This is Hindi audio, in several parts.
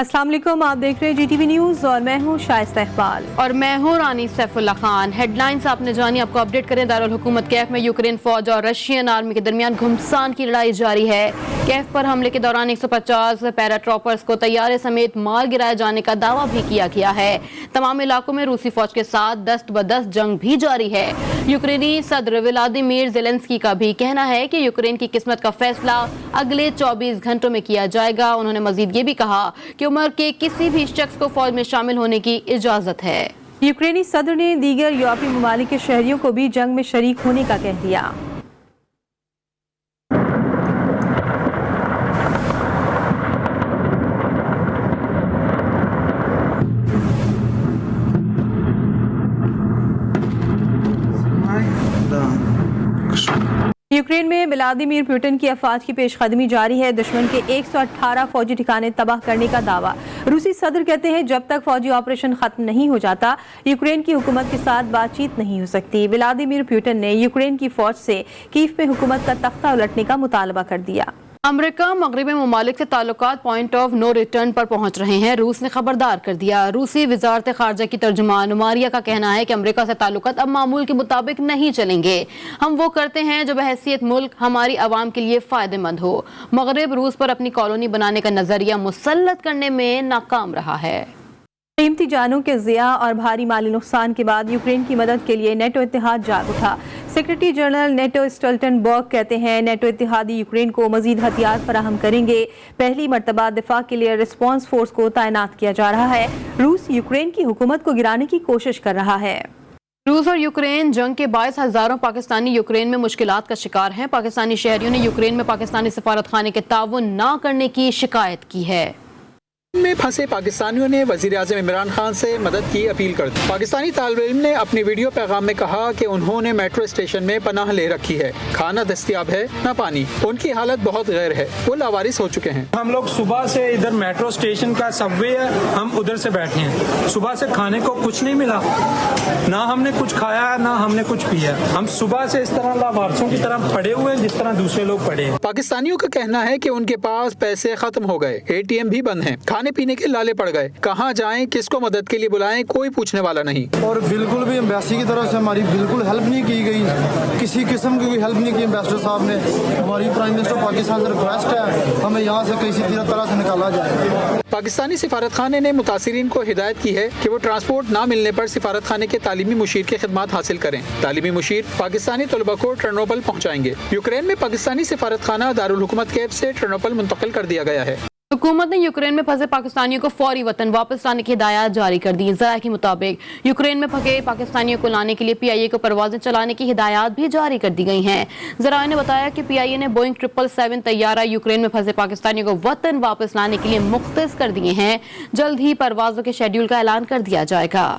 अस्सलाम वालेकुम, आप देख रहे हैं GTV न्यूज़ और मैं हूं शाइस्ता इकबाल और मैं हूं रानी सैफुल्ला खान। हेडलाइंस आपने जानी, आपको अपडेट करें। दारुल हुकूमत कैफ में यूक्रेन फौज और रशियन आर्मी के दरमियान घमासान की लड़ाई जारी है। कैफ पर हमले के दौरान 150 पैराट्रॉपर्स को तैयारे समेत मार गिराए जाने का दावा भी किया गया है। तमाम इलाकों में रूसी फौज के साथ दस्त बदस्त जंग भी जारी है। यूक्रेनी सदर व्लादिमीर ज़ेलेंस्की का भी कहना है कि यूक्रेन की किस्मत का फैसला अगले 24 घंटों में किया जाएगा। उन्होंने मजीद ये भी कहा कि उम्र के किसी भी शख्स को फौज में शामिल होने की इजाजत है। यूक्रेनी सदर ने दीगर यूरोपीय ममालिक के शहरियों को भी जंग में शरीक होने का कह दिया। यूक्रेन में व्लादिमीर पुतिन की अफवाज की पेशकदमी जारी है। दुश्मन के 118 फौजी ठिकाने तबाह करने का दावा। रूसी सदर कहते हैं जब तक फौजी ऑपरेशन खत्म नहीं हो जाता यूक्रेन की हुकूमत के साथ बातचीत नहीं हो सकती। व्लादिमीर पुतिन ने यूक्रेन की फौज से कीव में हुकूमत का तख्ता उलटने का मुतालबा कर दिया। अमेरिका मगरबी ममालिक से ताल्लुकात पॉइंट ऑफ नो रिटर्न पर पहुंच रहे हैं। रूस ने खबरदार कर दिया। रूसी वजारत खारजा की तर्जुमान मारिया का कहना है कि अमेरिका से ताल्लुकात अब मामूल के मुताबिक नहीं चलेंगे। हम वो करते हैं जो बहैसियत मुल्क हमारी आवाम के लिए फायदेमंद हो। मगरब रूस पर अपनी कॉलोनी बनाने का नजरिया मुसल्लत करने में नाकाम रहा है। कीमती जानों के ज़िया और भारी माली नुकसान के बाद यूक्रेन की मदद के लिए नेटो इत्तेहाद जाग उठा। सेक्रेटरी जनरल नेटो स्टोल्टनबर्ग कहते हैं नेटो इत्तेहादी यूक्रेन को मजीद हथियार फराहम करेंगे। पहली मरतबा दिफा के लिए रिस्पॉन्स फोर्स को तैनात किया जा रहा है। रूस यूक्रेन की हुकूमत को गिराने की कोशिश कर रहा है। रूस और यूक्रेन जंग के बायस हजारों पाकिस्तानी यूक्रेन में मुश्किलात का शिकार हैं। पाकिस्तानी शहरियों ने यूक्रेन में पाकिस्तानी सफारत खाने के ताउन न करने की शिकायत की है। में फंसे पाकिस्तानियों ने वजीर आज़म इमरान खान से मदद की अपील कर दी। पाकिस्तानी तालिब इल्म ने अपने वीडियो पैगाम में कहा कि उन्होंने मेट्रो स्टेशन में पनाह ले रखी है, खाना दस्तियाब है न पानी, उनकी हालत बहुत गैर है, वो लावारिस हो चुके हैं। हम लोग सुबह से इधर मेट्रो स्टेशन का सबवे है, हम उधर से बैठे हैं। सुबह से खाने को कुछ नहीं मिला, ना हमने कुछ खाया ना हमने कुछ पिया। हम सुबह से इस तरह लावारिसों की तरह पड़े हुए हैं जिस तरह दूसरे लोग पड़े हैं। पाकिस्तानियों का कहना है कि उनके पास पैसे खत्म हो गए, ATM भी बंद हैं, खाने पीने के लाले पड़ गए, कहाँ जाएं, किसको मदद के लिए बुलाएं, कोई पूछने वाला नहीं। और बिल्कुल भी एम्बेसी की तरफ से हमारी बिल्कुल हेल्प नहीं की गई, किसी किस्म की हेल्प नहीं की एम्बेसडर साहब ने। हमारी प्राइम मिनिस्टर पाकिस्तान से रिक्वेस्ट है हमें यहाँ से किसी तरह से निकाला जाए। पाकिस्तानी सिफारत खाने ने मुतासिरीन को हिदायत की है कि वो ट्रांसपोर्ट ना मिलने पर सिफारत खाने के तालीमी मुशीर की खिदमत हासिल करें। तालीमी मुशीर पाकिस्तानी तलबा को टर्नोपल पहुँचाएंगे। यूक्रेन में पाकिस्तानी सिफारत खाना दारुल हुकूमत कैफ से टर्नोपल मुंतकिल कर दिया गया है। हुकूमत ने यूक्रेन में फंसे पाकिस्तानियों को फौरी वतन वापस लाने की हिदायत जारी कर दी। ज़राए के मुताबिक यूक्रेन में फंसे पाकिस्तानियों को लाने के लिए PIA को परवाजें चलाने की हिदायत भी जारी कर दी गई हैं। ज़राए ने बताया कि PIA ने बोइंग 777 तैयारा यूक्रेन में फंसे पाकिस्तानियों को वतन वापस लाने के लिए मुख्तस कर दिए हैं। जल्द ही परवाजों के शेड्यूल का ऐलान कर दिया जाएगा।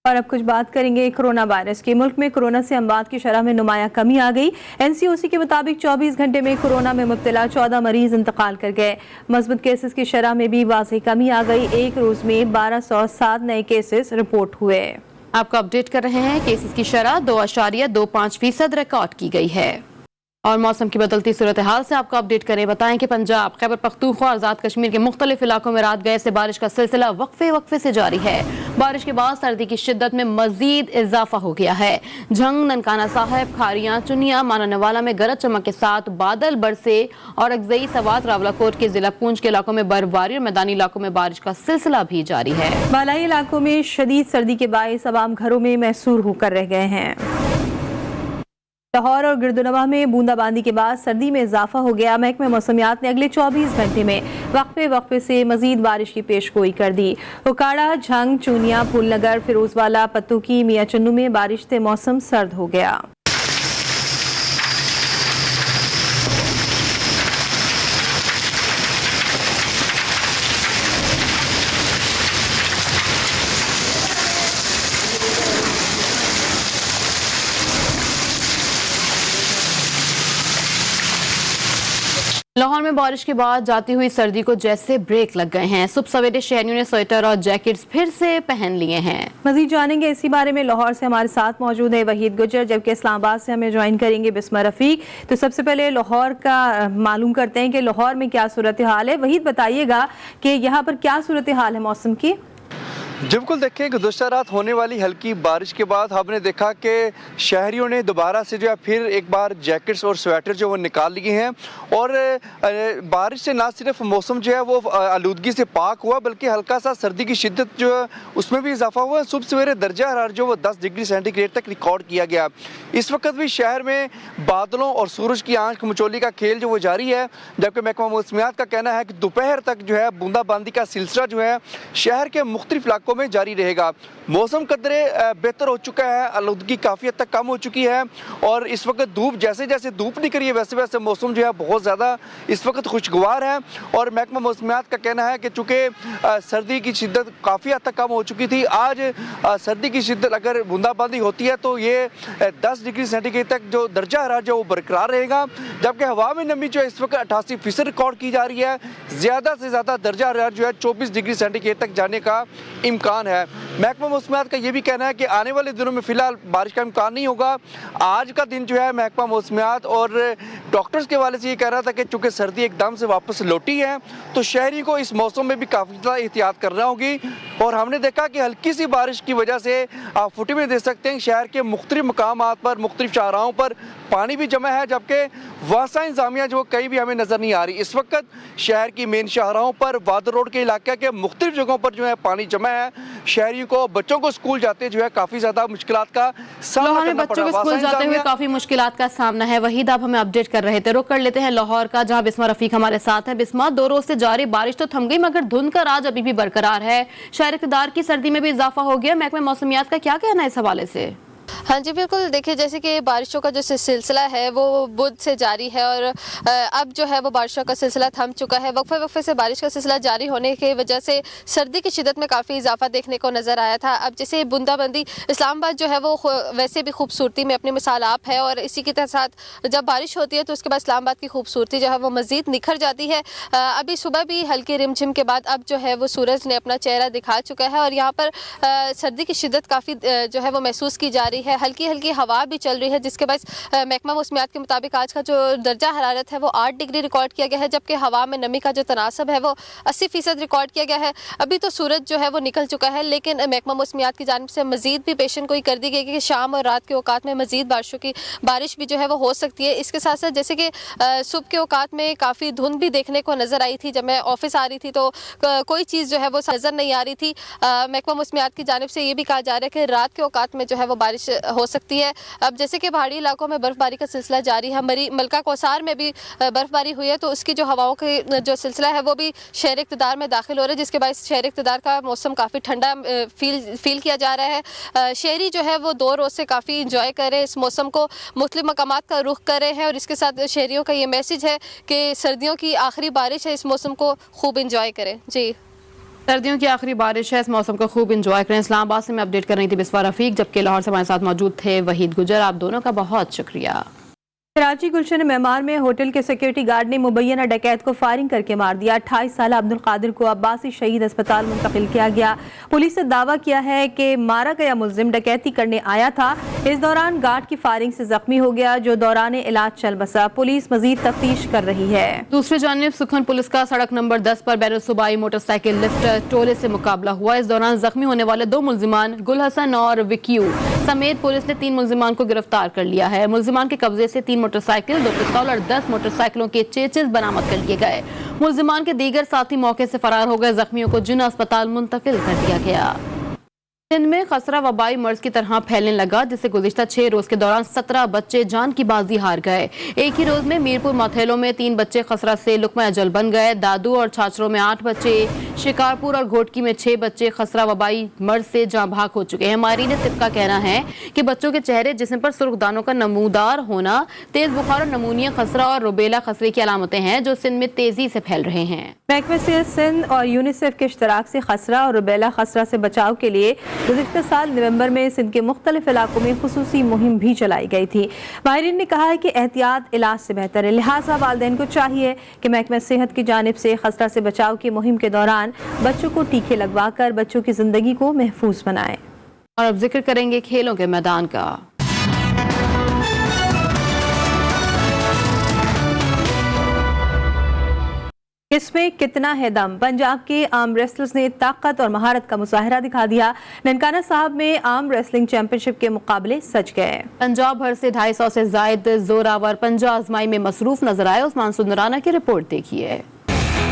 और अब कुछ बात करेंगे कोरोना वायरस की। मुल्क में कोरोना से अमवात की शरह में नुमाया कमी आ गई। NCOC के मुताबिक 24 घंटे में कोरोना में मुब्तला 14 मरीज इंतकाल कर गए। मजबूत केसेस की शरह में भी वाज़ेह कमी आ गई। एक रोज में 1207 नए केसेस रिपोर्ट हुए। आपको अपडेट कर रहे हैं, केसेस की शरह 2.25% रिकॉर्ड की गई है। और मौसम की बदलती सूरत हाल से आपको अपडेट करें। बताएं कि पंजाब, खैबर पख्तूनख्वा और आज़ाद कश्मीर के मुख्तलिफ इलाकों में रात गए से बारिश का सिलसिला वक्फे से जारी है। बारिश के बाद सर्दी की शिद्दत में मजीद इजाफा हो गया है। झंग, ननकाना साहब, खारियां, चुनिया, मानानवाला में गरज चमक के साथ बादल बरसे और अगजई, सवात, रावलाकोट के जिला पूंछ के इलाकों में बर्फबारी और मैदानी इलाकों में बारिश का सिलसिला भी जारी है। बालाई इलाकों में शदीद सर्दी के बायस अवाम घरों में महसूर होकर रह गए हैं। लाहौर और गिरदुनवा में बूंदाबांदी के बाद सर्दी में इजाफा हो गया। महकमे मौसमियात ने अगले 24 घंटे में वक्फे से मजीद बारिश की पेशगोई कर दी। उकाड़ा, झंग, चूनिया, फूलनगर, फिरोजवाला, पत्तूकी, मियां चन्नू में बारिश से मौसम सर्द हो गया। लाहौर में बारिश के बाद जाती हुई सर्दी को जैसे ब्रेक लग गए हैं। सुबह सवेरे शहरियों ने स्वेटर और जैकेट्स फिर से पहन लिए हैं। मजीद जानेंगे इसी बारे में। लाहौर से हमारे साथ मौजूद है वहीद गुजर, जबकि इस्लामाबाद से हमें ज्वाइन करेंगे बिस्मा रफीक। तो सबसे पहले लाहौर का मालूम करते हैं कि लाहौर में क्या सूरत हाल है। वहीद बताइएगा कि यहाँ पर क्या सूरत हाल है मौसम की। जी बिल्कुल, देखिए गुज़श्ता रात होने वाली हल्की बारिश के बाद हमने देखा कि शहरियों ने दोबारा से जो है फिर एक बार जैकेट्स और स्वेटर जो वो निकाल लिए हैं और बारिश से ना सिर्फ मौसम जो है वो आलूदगी से पाक हुआ, बल्कि हल्का सा सर्दी की शिद्दत जो है उसमें भी इजाफा हुआ। सुबह सवेरे दर्जा हरारत जो वो 10 डिग्री सेंटीग्रेड तक रिकॉर्ड किया गया। इस वक्त भी शहर में बादलों और सूरज की आंख मचोली का खेल जो वो जारी है, जबकि महकमा मौसमियात का कहना है कि दोपहर तक जो है बूंदाबांदी का सिलसिला जो है शहर के मुख्तलिफ इलाकों में जारी रहेगा। मौसम कदरे बेहतर हो चुका है, आलूदगी काफ़ी हद तक कम हो चुकी है और इस वक्त धूप जैसे जैसे धूप निकली है वैसे वैसे मौसम जो है बहुत ज़्यादा इस वक्त खुशगवार है। और महकमा मौसमियात का कहना है कि चूँकि सर्दी की शिद्दत काफ़ी हद तक कम हो चुकी थी, आज सर्दी की शिद्दत अगर बूंदाबांदी होती है तो ये 10 डिग्री सेंटीग्रेड तक जो दर्जा हरारत जो वो बरकरार रहेगा, जबकि हवा में नमी जो है इस वक्त 88% रिकॉर्ड की जा रही है। ज़्यादा से ज़्यादा दर्जा हरारत जो है 24 डिग्री सेंटीग्रेड तक जाने का इम्कान है। महकमा मौसमियात का ये भी कहना है कि आने वाले दिनों में फिलहाल बारिश का इम्कान नहीं होगा। आज का दिन जो है महकमा मौसमियात और डॉक्टर्स के हवाले से ये कह रहा था कि चूँकि सर्दी एकदम से वापस लौटी है तो शहरी को इस मौसम में भी काफ़ी ज़्यादा एहतियात करना होगी। और हमने देखा कि हल्की सी बारिश की वजह से आप फुटेज में देख सकते हैं शहर के मुख्तलिफ मकामात पर, मुख्तलिफ शाहराहों पर पानी भी जमा है, जबकि वासा इंतजामिया जो कहीं भी हमें नज़र नहीं आ रही। इस वक्त शहर की मेन शाहराहों पर, वादर रोड के इलाके के मुख्तलिफ जगहों पर जो है पानी जमा है। शहरियों को, बच्चों को स्कूल जाते जो है काफ़ी ज़्यादा मुश्किलात का सामना करना पड़ रहा है। बच्चों को स्कूल जाते हुए काफ़ी मुश्किलात का सामना है। वहीद आप हमें अपडेट कर रहे थे। रुक कर लेते हैं लाहौर का, जहां बिस्मा रफीक हमारे साथ है। बिस्मा, 2 रोज से जारी बारिश तो थम गई मगर धुंध का राज अभी भी बरकरार है। शहर इक़्तिदार की सर्दी में भी इजाफा हो गया। महकमा मौसमियात का क्या कहना है इस हवाले से? हाँ जी बिल्कुल, देखिए जैसे कि बारिशों का जो सिलसिला है वो बुध से जारी है और अब जो है वो बारिशों का सिलसिला थम चुका है। वक्फे वक्फे से बारिश का सिलसिला जारी होने की वजह से सर्दी की शिद्दत में काफ़ी इजाफा देखने को नज़र आया था। अब जैसे बूंदाबंदी, इस्लामाबाद जो है वो वैसे भी खूबसूरती में अपनी मिसाल आप है और इसी के साथ जब बारिश होती है तो उसके बाद इस्लामाबाद की खूबसूरती जो है वो मज़ीद निखर जाती है। अभी सुबह भी हल्की रिमझिम के बाद अब जो है वो सूरज ने अपना चेहरा दिखा चुका है और यहाँ पर सर्दी की शिद्दत काफ़ी जो है वो महसूस की जा रही है। हल्की हल्की हवा भी चल रही है, जिसके बाद महकमा मौसमियात के मुताबिक आज का जो दर्जा हरारत है वो 8 डिग्री रिकॉर्ड किया गया है, जबकि हवा में नमी का जो तनासब है वो 80% रिकॉर्ड किया गया है। अभी तो सूरज जो है वो निकल चुका है, लेकिन महकमा मौसमियात की जानिब से मजीद भी पेशन गोई कर दी गई कि शाम और रात के औकात में मजीद बारिश भी जो है वो हो सकती है। इसके साथ साथ जैसे कि सुबह के औकात में काफ़ी धुंध भी देखने को नज़र आई थी। जब मैं ऑफिस आ रही थी तो कोई चीज़ जो है वो नज़र नहीं आ रही थी। महकमा मौसमियात की जानिब से ये भी कहा जा रहा है कि रात के औकात में जो है वो बारिश हो सकती है। अब जैसे कि पहाड़ी इलाकों में बर्फबारी का सिलसिला जारी है, मलका कौसार में भी बर्फबारी हुई है तो उसकी जो हवाओं की जो सिलसिला है वो भी शहर इक़्तिदार में दाखिल हो रहा है, जिसके बाद शहर इक़्तिदार का मौसम काफ़ी ठंडा फील किया जा रहा है। शहरी जो है वो 2 रोज़ से काफ़ी इंजॉय कर रहे हैं इस मौसम को, मुख्तलिफ मकामात का रुख कर रहे हैं और इसके साथ शहरियों का ये मैसेज है कि सर्दियों की आखिरी बारिश है, इस मौसम को खूब इंजॉय करें। जी, सर्दियों की आखिरी बारिश है, इस मौसम को खूब इंजॉय करें। इस्लामाबाद से मैं अपडेट कर रही थी बिस्मा रफीक, जबकि लाहौर से हमारे साथ मौजूद थे वहीद गुजर। आप दोनों का बहुत शुक्रिया। कराची गुलशन मेमार में होटल के सिक्योरिटी गार्ड ने मुबैना डकैत को फायरिंग करके मार दिया। 28 साल अब्दुल कादिर को अब्बासी शहीद अस्पताल मुंतकिल किया गया। पुलिस ने दावा किया है कि मारा गया मुल्जिम डकैती करने आया था, इस दौरान गार्ड की फायरिंग से जख्मी हो गया जो दौरान इलाज चल बसा। पुलिस मजीद तफ्तीश कर रही है। दूसरी जानिब सुखन पुलिस का सड़क नंबर 10 पर बैन सूबाई मोटरसाइकिल लिफ्ट टोले से मुकाबला हुआ। इस दौरान जख्मी होने वाले 2 मुल्जिमान गुल हसन और विक्यू समेत पुलिस ने 3 मुल्जिमान को गिरफ्तार कर लिया है। मुल्जिमान के कब्जे से 3 मोटरसाइकिल, 2 पिस्तौल और 10 मोटरसाइकिलों के चेचिस बरामद कर लिए गए। मुल्जिमान के दीगर साथी मौके से फरार हो गए। जख्मियों को जिन्ना अस्पताल मुंतकिल कर दिया गया। सिंध में खसरा वबाई मर्ज की तरह फैलने लगा, जिससे गुज़िश्ता 6 रोज के दौरान 17 बच्चे जान की बाजी हार गए। एक ही रोज में मीरपुर माथेलो में 3 बच्चे खसरा से लुकमा अजल बन गए। दादू और छाछरों में 8 बच्चे, शिकारपुर और घोटकी में 6 बच्चे खसरा वबाई मर्ज से जाँ भाग हो चुके हैं। मारीन तिब का कहना है कि बच्चों के चेहरे, जिस्म पर सुर्ख दानों का नमूदार होना, तेज बुखार और नमूनिया खसरा और रुबेला खसरे की अलामतें हैं जो सिंध में तेजी से फैल रहे हैं। महकमे सिंध और यूनिसेफ के इश्तराक से खसरा और रुबेला खसरा से बचाव के लिए गुज़िश्ता साल नवंबर में सिंध के मुख्तलिफ इलाकों में खुसूसी मुहिम भी चलाई गई थी। माहिरीन ने कहा है कि एहतियात इलाज से बेहतर है, लिहाजा वालिदैन को चाहिए कि महकमा सेहत की जानिब से खसरा से बचाव की मुहिम के दौरान बच्चों को टीके लगवा कर बच्चों की ज़िंदगी को महफूज बनाएं। और अब जिक्र करेंगे खेलों के मैदान का। इसमें कितना है दम, पंजाब के आर्म रेसलर्स ने ताकत और महारत का मुजाहिरा दिखा दिया। ननकाना साहब में आर्म रेसलिंग चैंपियनशिप के मुकाबले सज गए। पंजाब भर से 250 से जायद जोरावर पंजा आजमाई में मसरूफ नजर आए। उस्मान सुंदराना की रिपोर्ट देखिए।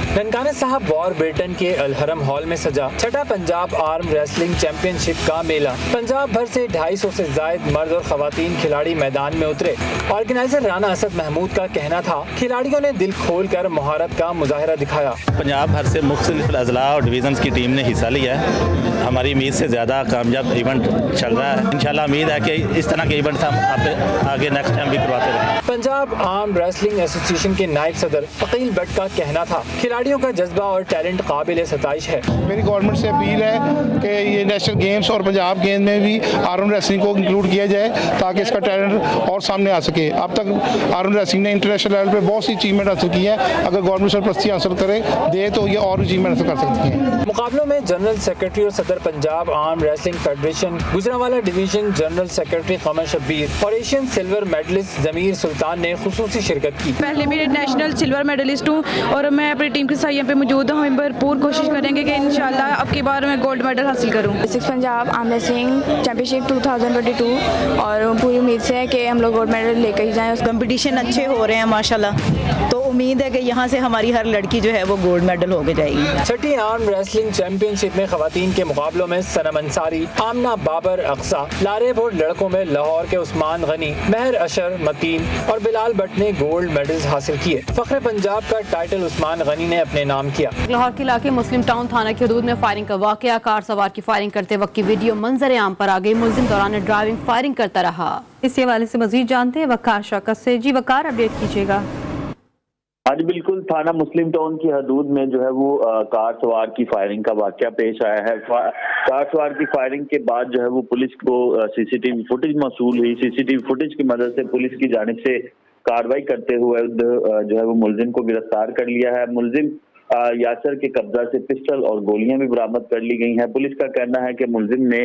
ननकाना साहब वॉर ब्रिटेन के अलहरम हॉल में सजा छठा पंजाब आर्म रेसलिंग चैंपियनशिप का मेला। पंजाब भर से 250 से जायद मर्द और खवातीन खिलाड़ी मैदान में उतरे। ऑर्गेनाइजर राना असद महमूद का कहना था, खिलाड़ियों ने दिल खोल कर महारत का मुजाहिरा दिखाया। पंजाब भर से मुख्तलिफ अजला और डिवीजन की टीम ने हिस्सा लिया है। हमारी उम्मीद से ज़्यादा कामयाब इवेंट चल रहा है। इंशाल्लाह उम्मीद है कि इस तरह के इवेंट हम आगे नेक्स्ट टाइम भी करवाते रहें। पंजाब आर्म रेसलिंग एसोसिएशन के नायब सदर अकील भट्ट का कहना था, खिलाड़ियों का जज्बा और टैलेंट काबिल सताइश है। मेरी गवर्नमेंट से अपील है कि ये नेशनल गेम्स और पंजाब गेम्स में भी आर्म रेसलिंग को इंक्लूड किया जाए ताकि इसका टैलेंट और सामने आ सके। अब तक आर्म रेसलिंग ने इंटरनेशनल लेवल पे बहुत सी अचीवमेंट हासिल की है। अगर गवर्नमेंट सरपरस्ती हासिल करे दे तो ये और अचीवमेंट हासिल कर सकती है। मुकाबलों में जनरल सेक्रेटरी और सदर Punjab arm wrestling federation, Gujranwala division general secretary Qamar Shabbir और Asian silver medallist Zameer Sultan ने खुसूसी शिरकत की। पहले भी नेशनल सिल्वर मेडलिस्ट हूँ और मैं अपनी टीम के साथ यहाँ पे मौजूद हूँ। हम भरपूर कोशिश करेंगे कि इंशाल्लाह अब की बार मैं गोल्ड मेडल हासिल करूँ। पंजाब आर्म रेसलिंग चैंपियनशिप 2022 और पूरी उम्मीद से है कि हम लोग गोल्ड मेडल लेकर ही जाएँ। कंपटीशन अच्छे हो रहे हैं माशाल्लाह, तो उम्मीद है कि यहाँ से हमारी हर लड़की जो है वो गोल्ड मेडल होके जाएगी। छठी आर्म रेसलिंग चैंपियनशिप में खवातीन के मुकाबलों में सनम अंसारी, आमना बाबर अक्सा, लारेब और लड़कों में लाहौर के उस्मान गनी, महर अशर मतीन और बिलाल भट्ट ने गोल्ड मेडल्स हासिल किए। फख्र पंजाब का टाइटल उस्मान गनी ने अपने नाम किया। लाहौर के इलाके मुस्लिम टाउन थाना की हदूद में फायरिंग का वाकया, कार सवार की फायरिंग करते वक्त की वीडियो मंजर आम पर आ गई। मुलजिम दौरान ड्राइविंग फायरिंग करता रहा। इस हवाले से मजीद जानते हैं वकार शौकत से। जी वकार, अपडेट कीजिएगा। हाँ जी बिल्कुल, थाना मुस्लिम टाउन की हदूद में जो है वो कार सवार की फायरिंग का वाकया पेश आया है। कार सवार की फायरिंग के बाद जो है वो पुलिस को सीसीटीवी फुटेज मौसूल हुई। सीसीटीवी फुटेज की मदद से पुलिस की जानिब से कार्रवाई करते हुए जो है वो मुलजिम को गिरफ्तार कर लिया है। मुलजिम यासर के कब्जा से पिस्टल और गोलियां भी बरामद कर ली गई हैं। पुलिस का कहना है कि मुलजिम ने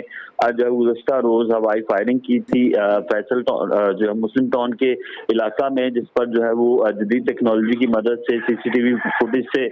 जो है गुज़श्ता रोज हवाई फायरिंग की थी फैसल जो है मुस्लिम टाउन के इलाका में, जिस पर जो है वो जदीद टेक्नोलॉजी की मदद से सीसीटीवी फुटेज से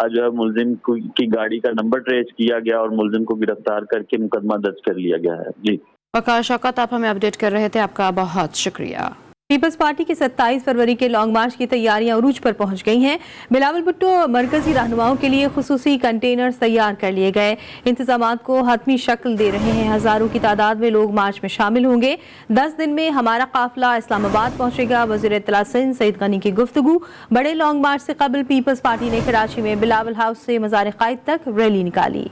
जो है मुलजिम की गाड़ी का नंबर ट्रेस किया गया और मुलजिम को गिरफ्तार करके मुकदमा दर्ज कर लिया गया है। जी वकार शौकत, आप हमें अपडेट कर रहे थे, आपका बहुत शुक्रिया। पीपल्स पार्टी की 27 फरवरी के लॉन्ग मार्च की तैयारियां उरूज पर पहुंच गई हैं। बिलावल भुट्टो मरकजी रहनुमाओं के लिए खुसूसी कंटेनर्स तैयार कर लिए गए, इंतजामात को हतमी शक्ल दे रहे हैं। हजारों की तादाद में लोग मार्च में शामिल होंगे। 10 दिन में हमारा काफिला इस्लामाबाद पहुंचेगा। वज़ीर इत्तला सिंध सईद गनी की गुफ्तगू। बड़े लॉन्ग मार्च से कबल पीपल्स पार्टी ने कराची में बिलावल हाउस से मज़ार क़ाइद तक रैली निकाली।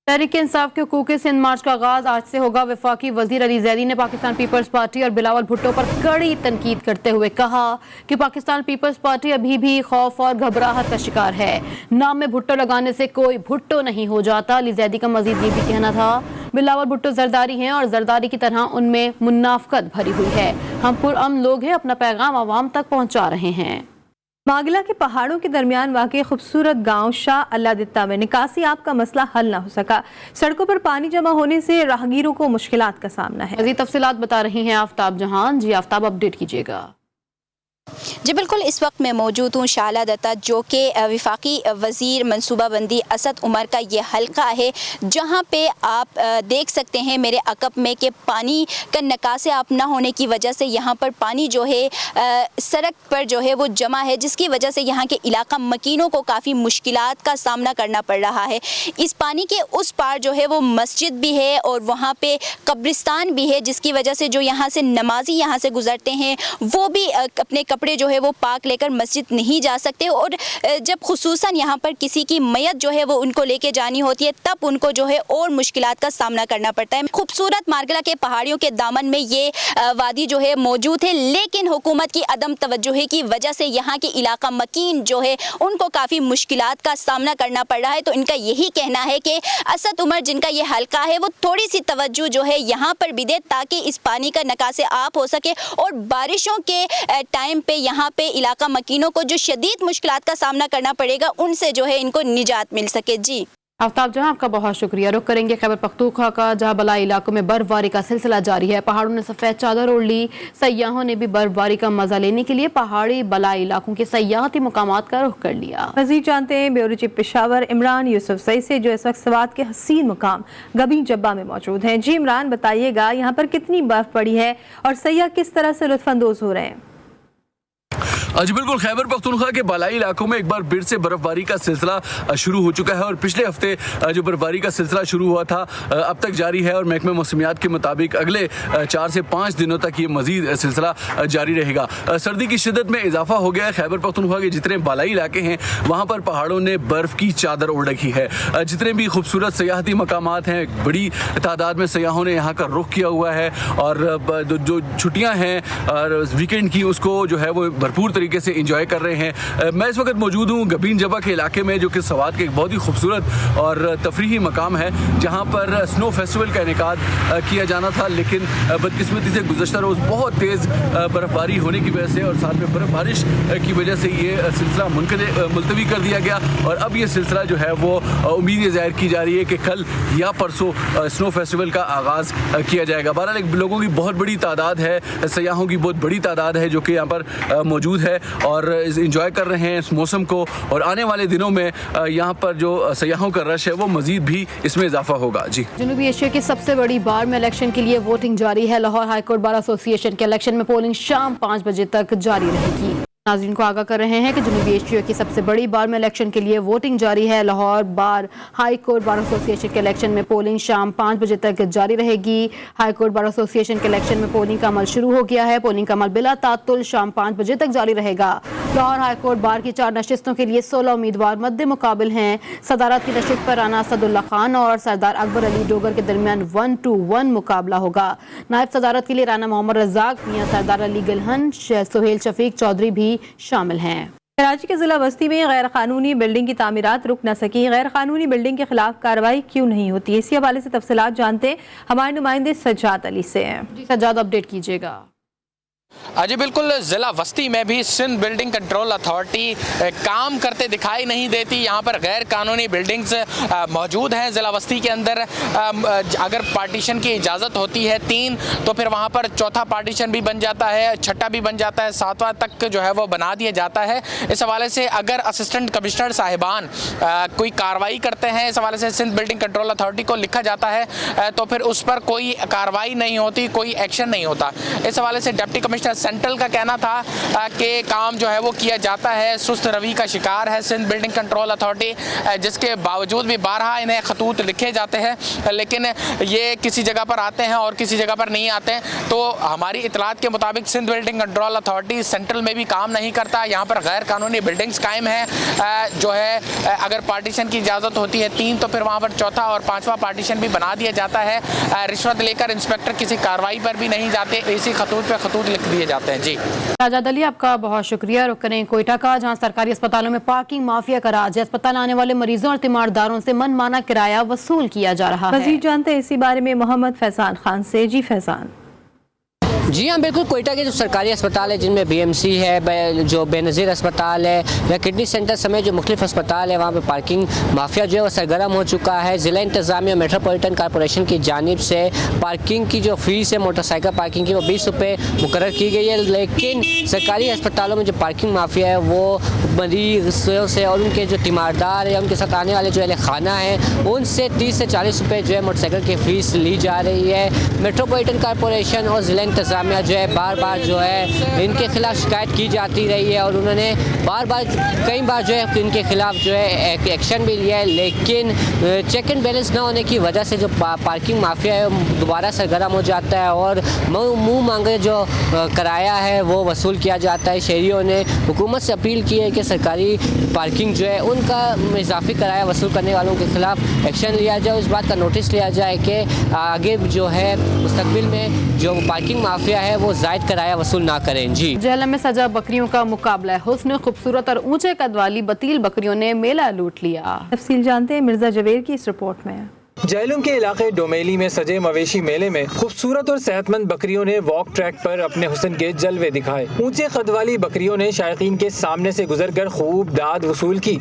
तहरीक इंसाफ के हुकूक़ सिंध मार्च का आगाज आज से होगा। वफाकी वजीर अली जैदी ने पाकिस्तान पीपल्स पार्टी और बिलावल भुट्टो पर कड़ी तनकीद करते हुए कहा कि पाकिस्तान पीपल्स पार्टी अभी भी खौफ और घबराहट का शिकार है। नाम में भुट्टो लगाने से कोई भुट्टो नहीं हो जाता। अली जैदी का मजीद ये भी कहना था, बिलावल भुट्टो जरदारी हैं और जरदारी की तरह उनमें मुनाफकत भरी हुई है। हम पुरअमन लोग हैं, अपना पैगाम आवाम तक पहुँचा रहे हैं। मागला के पहाड़ों के दरमियान वाक़ई खूबसूरत गांव शाह अल्लादित्ता में निकासी आप का मसला हल न हो सका। सड़कों पर पानी जमा होने से राहगीरों को मुश्किलात का सामना है। मज़ीद तफसीलात बता रही हैं आफ्ताब जहान। जी आफ्ताब, अपडेट कीजिएगा। जी बिल्कुल, इस वक्त मैं मौजूद हूँ शाह अल्लादित्ता, जो कि वफाकी वज़ीर मनसूबाबंदी असद उमर का ये हल्का है, जहाँ पे आप देख सकते हैं मेरे अकब में कि पानी का निकासी आप ना होने की वजह से यहाँ पर पानी जो है सड़क पर जो है वो जमा है, जिसकी वजह से यहाँ के इलाका मकीनों को काफ़ी मुश्किलात का सामना करना पड़ रहा है। इस पानी के उस पार जो है वो मस्जिद भी है और वहाँ पे कब्रिस्तान भी है, जिसकी वजह से जो यहाँ से नमाजी यहाँ से गुजरते हैं वो भी अपने कपड़े जो है वो पाक लेकर मस्जिद नहीं जा सकते, और जब खुसूसन यहाँ पर किसी की मैयत जो है वो उनको लेके जानी होती है तब उनको जो है और मुश्किलात का सामना करना पड़ता है। खूबसूरत मार्गला के पहाड़ियों के दामन में ये वादी जो है मौजूद है, लेकिन हुकूमत की अदम तवज्जुही की वजह से यहाँ के इलाका मकीन जो है उनको काफ़ी मुश्किलात का सामना करना पड़ रहा है। तो इनका यही कहना है कि असद उमर जिनका ये हल्का है वो थोड़ी सी तवज्जो जो है यहाँ पर भी दे ताकि इस पानी का निकासे आप हो सके, और बारिशों के टाइम पे यहाँ पे इलाका मकीनों को जो शदीद मुश्किलात का सामना करना पड़ेगा उनसे जो है इनको निजात मिल सके। जी आफ्ताब जहां आपका बहुत शुक्रिया। रुख करेंगे खैबर पख्तूनख्वा का, जहां बलाई इलाकों में बर्फबारी का सिलसिला जारी है। पहाड़ों ने सफ़ेद चादर ओढ़ ली। सयाहों ने भी बर्फबारी का मजा लेने के लिए पहाड़ी बलाई इलाकों के सयाहती मुकामात का रुख कर लिया। मज़ीद जानते हैं ब्यूरो चीफ पेशावर इमरान यूसुफ सई से, जो इस वक्त सवात के हसीन मुकाम गबी जब्बा में मौजूद हैं। जी इमरान, बताइएगा यहाँ पर कितनी बर्फ पड़ी है और सयाह किस तरह से लुत्फानंदोज हो रहे हैं? जी बिल्कुल, खैबर पख्तूनख्वा के बालाई इलाकों में एक बार फिर से बर्फबारी का सिलसिला शुरू हो चुका है और पिछले हफ्ते जो बर्फबारी का सिलसिला शुरू हुआ था अब तक जारी है और महकमे मौसमियात के मुताबिक अगले 4 से 5 दिनों तक ये मजीद सिलसिला जारी रहेगा। सर्दी की शिद्दत में इजाफा हो गया है। खैबर पख्तूनख्वा के जितने बालाई इलाके हैं वहाँ पर पहाड़ों ने बर्फ़ की चादर ओढ़ रखी है। जितने भी खूबसूरत सयाहती मकामात हैं, बड़ी तादाद में सयाहों ने यहाँ का रुख किया हुआ है और जो छुट्टियाँ हैं और वीकेंड की उसको जो है वो भरपूर तरीके से एंजॉय कर रहे हैं। मैं इस वक्त मौजूद हूँ गबीन जब्बा के इलाके में, जो कि सवात के एक बहुत ही खूबसूरत और तफरीही मकाम है जहाँ पर स्नो फेस्टिवल का इनेकाद किया जाना था, लेकिन बदकिस्मती से गुज़श्ता रोज़ बहुत तेज़ बर्फबारी होने की वजह से और साथ में बर्फ बारिश की वजह से ये सिलसिला मुलतवी कर दिया गया और अब ये सिलसिला जो है वो उम्मीद ज़ाहिर की जा रही है कि कल या परसों स्नो फेस्टिवल का आगाज़ किया जाएगा। बहरहाल लोगों की बहुत बड़ी तादाद है, सयाहों की बहुत बड़ी तादाद है जो कि यहाँ पर मौजूद है और इंजॉय कर रहे हैं इस मौसम को, और आने वाले दिनों में यहाँ पर जो सयाहों का रश है वो मजीद भी इसमें इजाफा होगा। जी, जनूबी एशिया की सबसे बड़ी बार में इलेक्शन के लिए वोटिंग जारी है। लाहौर हाईकोर्ट बार एसोसिएशन के इलेक्शन में पोलिंग शाम 5 बजे तक जारी रहेगी। नाज़रीन को आगाह कर रहे हैं कि जनूबी एशिया की सबसे बड़ी बार में इलेक्शन के लिए वोटिंग जारी है। लाहौर बार हाई कोर्ट बार एसोसिएशन के इलेक्शन में पोलिंग शाम 5 बजे तक जारी रहेगी। हाई कोर्ट बार एसोसिएशन के इलेक्शन में पोलिंग का अमल शुरू हो गया है। पोलिंग का अमल बिला तातुल शाम 5 बजे तक जारी रहेगा। लाहौर हाई कोर्ट बार की 4 नशिस्तों के लिए 16 उम्मीदवार मद्दे मुकाबिल हैं। सदारत की नशिस्त पर राना असदुल्ला खान और सरदार अकबर अली डोगर के दरमियान 1-1 मुकाबला होगा। नायब सदारत के लिए राना मोहम्मद रज़ाक, मियां सरदार अली गिलहन, सुहेल शफीक चौधरी भी शामिल हैं। कराची के जिला बस्ती में गैर कानूनी बिल्डिंग की तामीरात रुक न सकी। गैर कानूनी बिल्डिंग के खिलाफ कार्रवाई क्यों नहीं होती, इसी हवाले से तफसीलात जानते हैं हमारे नुमाइंदे सज्जाद अली से। जी सज्जाद, अपडेट कीजिएगा। जी बिल्कुल, ज़िला वस्ती में भी सिंध बिल्डिंग कंट्रोल अथॉरिटी काम करते दिखाई नहीं देती। यहाँ पर गैर कानूनी बिल्डिंग्स मौजूद हैं ज़िला वस्ती के अंदर। अगर पार्टीशन की इजाज़त होती है 3 तो फिर वहाँ पर चौथा पार्टीशन भी बन जाता है, छठा भी बन जाता है, 7वां तक जो है वो बना दिया जाता है। इस हवाले से अगर असिस्टेंट कमिश्नर साहिबान कोई कार्रवाई करते हैं, इस हवाले से सिंध बिल्डिंग कंट्रोल अथॉरिटी को लिखा जाता है तो फिर उस पर कोई कार्रवाई नहीं होती, कोई एक्शन नहीं होता। इस हवाले से डिप्टी कमिश्नर सेंट्रल का कहना था कि काम जो है वो किया जाता है। सुस्त रवि का शिकार है सिंध बिल्डिंग कंट्रोल अथॉरिटी, जिसके बावजूद भी 12 इन्हें खतूत लिखे जाते हैं, लेकिन ये किसी जगह पर आते हैं और किसी जगह पर नहीं आते हैं। तो हमारी इतलात के मुताबिक Sindh building control authority central में भी काम नहीं करता। यहाँ पर गैर कानूनी बिल्डिंग्स कायम हैं जो है अगर पार्टीशन की इजाज़त होती है 3 तो फिर वहाँ पर चौथा और 5वां पार्टीशन भी बना दिया जाता है। रिश्वत लेकर इंस्पेक्टर किसी कार्रवाई पर भी नहीं जाते, इसी खतूत पर खतूत लिख दिए जाते हैं। जी सज्जाद अली, आपका बहुत शुक्रिया। रुक करें कोयटा का, जहां सरकारी अस्पतालों में पार्किंग माफिया का राज है। अस्पताल आने वाले मरीजों और तीमारदारों से मनमाना किराया वसूल किया जा रहा है। मजीद जानते हैं इसी बारे में मोहम्मद फैजान खान से। जी फैजान। जी हाँ बिल्कुल, कोयटा के जो सरकारी अस्पताल है जिनमें BMC है, जो बेनज़ीर अस्पताल है या किडनी सेंटर समेत जो मुख्तलिफ अस्पताल है, वहाँ पे पार्किंग माफिया जो है वो सरगर्म हो चुका है। ज़िला इंतज़ामिया मेट्रोपॉलिटन कॉरपोरेशन की जानिब से पार्किंग की जो फ़ीस है मोटरसाइकिल पार्किंग की वो 20 रुपये मुकर्रर की गई है, लेकिन सरकारी अस्पतालों में जो पार्किंग माफिया है वो मरीजों से और उनके जो तीमारदार है, उनके साथ आने वाले जो अहले खाना है, उनसे 30 से 40 रुपये जो है मोटरसाइकिल की फ़ीस ली जा रही है। मेट्रोपॉलिटन कॉरपोरेशन और ज़िला इंतज़ामिया इंतजामिया जो है बार बार जो है इनके खिलाफ शिकायत की जाती रही है और उन्होंने कई बार जो है इनके खिलाफ जो है एक्शन भी लिया है, लेकिन चेक एंड बैलेंस ना होने की वजह से जो पार्किंग माफिया है दोबारा सरगर्म हो जाता है और मुंह मांगे जो किराया है वो वसूल किया जाता है। शहरियों ने हुकूमत से अपील की है कि सरकारी पार्किंग जो है उनका इजाफी किराया वसूल करने वालों के खिलाफ एक्शन लिया जाए, इस बात का नोटिस लिया जाए कि आगे जो है मुस्तकबिल में जो पार्किंग माफिया है वो जायद किराया वसूल ना करें। जी, जहलम में सजा बकरियों का मुकाबला है। हुस्न, खूबसूरत और ऊंचे कद वाली बतील बकरियों ने मेला लूट लिया। तफसील जानते हैं मिर्जा जवेर की इस रिपोर्ट में। जहलम के इलाके डोमेली में सजे मवेशी मेले में खूबसूरत और सेहतमंद बकरियों ने वॉक ट्रैक पर अपने हुस्न के जलवे दिखाए। ऊंचे कद वाली बकरियों ने शायकीन के सामने से गुजरकर खूब दाद वसूल की।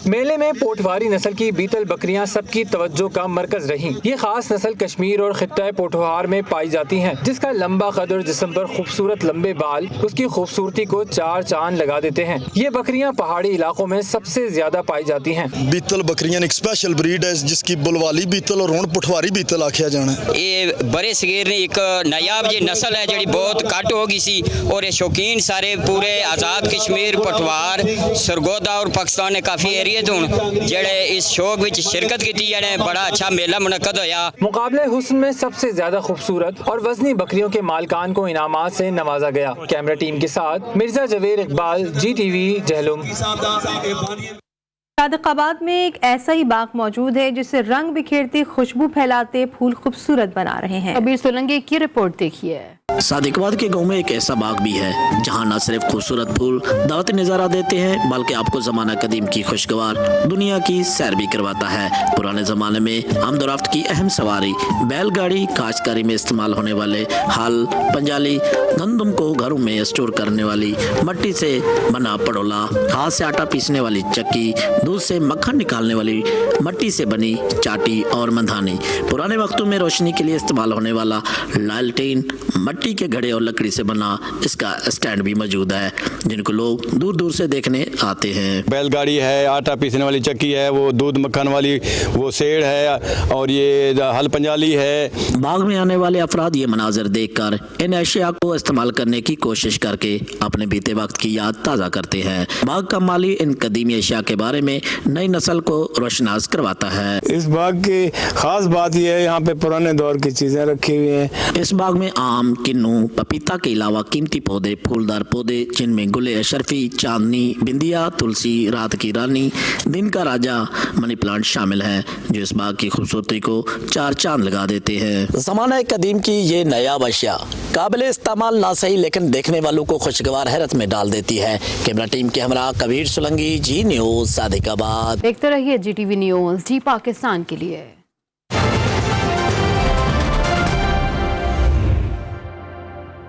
मेले में पोटवारी नस्ल की बीतल बकरियां सबकी तवज्जो का मरकज रहीं। ये खास नस्ल कश्मीर और खित्ता पोटवार में पाई जाती हैं, जिसका लंबा कद और जिस्म पर खूबसूरत लंबे बाल उसकी खूबसूरती को चार चांद लगा देते हैं। ये बकरियां पहाड़ी इलाकों में सबसे ज्यादा पाई जाती हैं। बीतल बकरियां एक स्पेशल ब्रीड है जिसकी बुलवाली बीतल और हुण पठवारी बीतल आख्या जाना। ये बड़े सगीर ने एक नायाब जी नस्ल है जी बहुत घट हो गई सी और ये शौकीन सारे पूरे आज़ाद कश्मीर पठवार सरगोदा और पाकिस्तान ने काफ़ी एरिया जेड़े इस शौक विच शिरकत की जेड़े बड़ा अच्छा मेला मुनक्कद होया। मुकाबले हुस्न में सबसे ज्यादा खूबसूरत और वजनी बकरियों के मालकान को इनामात से नवाजा गया। कैमरा टीम के साथ मिर्जा जवेर इकबाल, GTV जहलुम। सादिकाबाद में एक ऐसा ही बाग मौजूद है जिसे रंग बिखेरते, खुशबू फैलाते फूल खूबसूरत बना रहे हैं। कबीर सोलंकी की रिपोर्ट देखिए। सादिकाबाद के गांव में एक ऐसा बाग भी है जहां न सिर्फ खूबसूरत फूल दावती नजारा देते हैं बल्कि आपको जमाना कदीम की खुशगवार दुनिया की सैर भी करवाता है। पुराने जमाने में आमदोरफ्त की अहम सवारी बैलगाड़ी, काश्तकारी में इस्तेमाल होने वाले हल, पंजाली, गंदम को घरों में स्टोर करने वाली मट्टी से बना पड़ोला, हाथ से आटा पीसने वाली चक्की, दूध से मक्खन निकालने वाली मट्टी से बनी चाटी और मंधानी, पुराने वक्तों में रोशनी के लिए इस्तेमाल होने वाला लालटेन, मट्टी के घड़े और लकड़ी से बना इसका स्टैंड भी मौजूद है जिनको लोग दूर दूर से देखने आते हैं। बैलगाड़ी है, आटा पीसने वाली चक्की है, वो दूध मक्खन वाली वो सेड़ है और ये हल पंजाली है। बाग में आने वाले अफराद ये मनाजर देखकर इन अशिया को इस्तेमाल करने की कोशिश करके अपने बीते वक्त की याद ताज़ा करते हैं। बाग का माली इन कदीमी अशिया के बारे में नई नस्ल को रोशनास करवाता है। इस बाग की खास बात यह है यहाँ पे पुराने दौर की चीजें रखी हुई हैं। इस बाग में आम, किन्नू, पपीता के अलावा कीमती पौधे, फूलदार पौधे जिनमें गुले अशरफी, चांदनी, बिंदिया, तुलसी, रात की रानी, दिन का राजा, मनी प्लांट शामिल है जो इस बाग की खूबसूरती को चार चांद लगा देते हैं। ज़माना कदीम की ये नायाब अशिया काबिले इस्तेमाल ना सही लेकिन देखने वालों को खुशगवार हैरत में डाल देती है। कैमरा टीम के हमरा कबीर सोलंकी, जी न्यूज़, सादिकाबाद। देखते रहिए GTV न्यूज़, जी पाकिस्तान के लिए।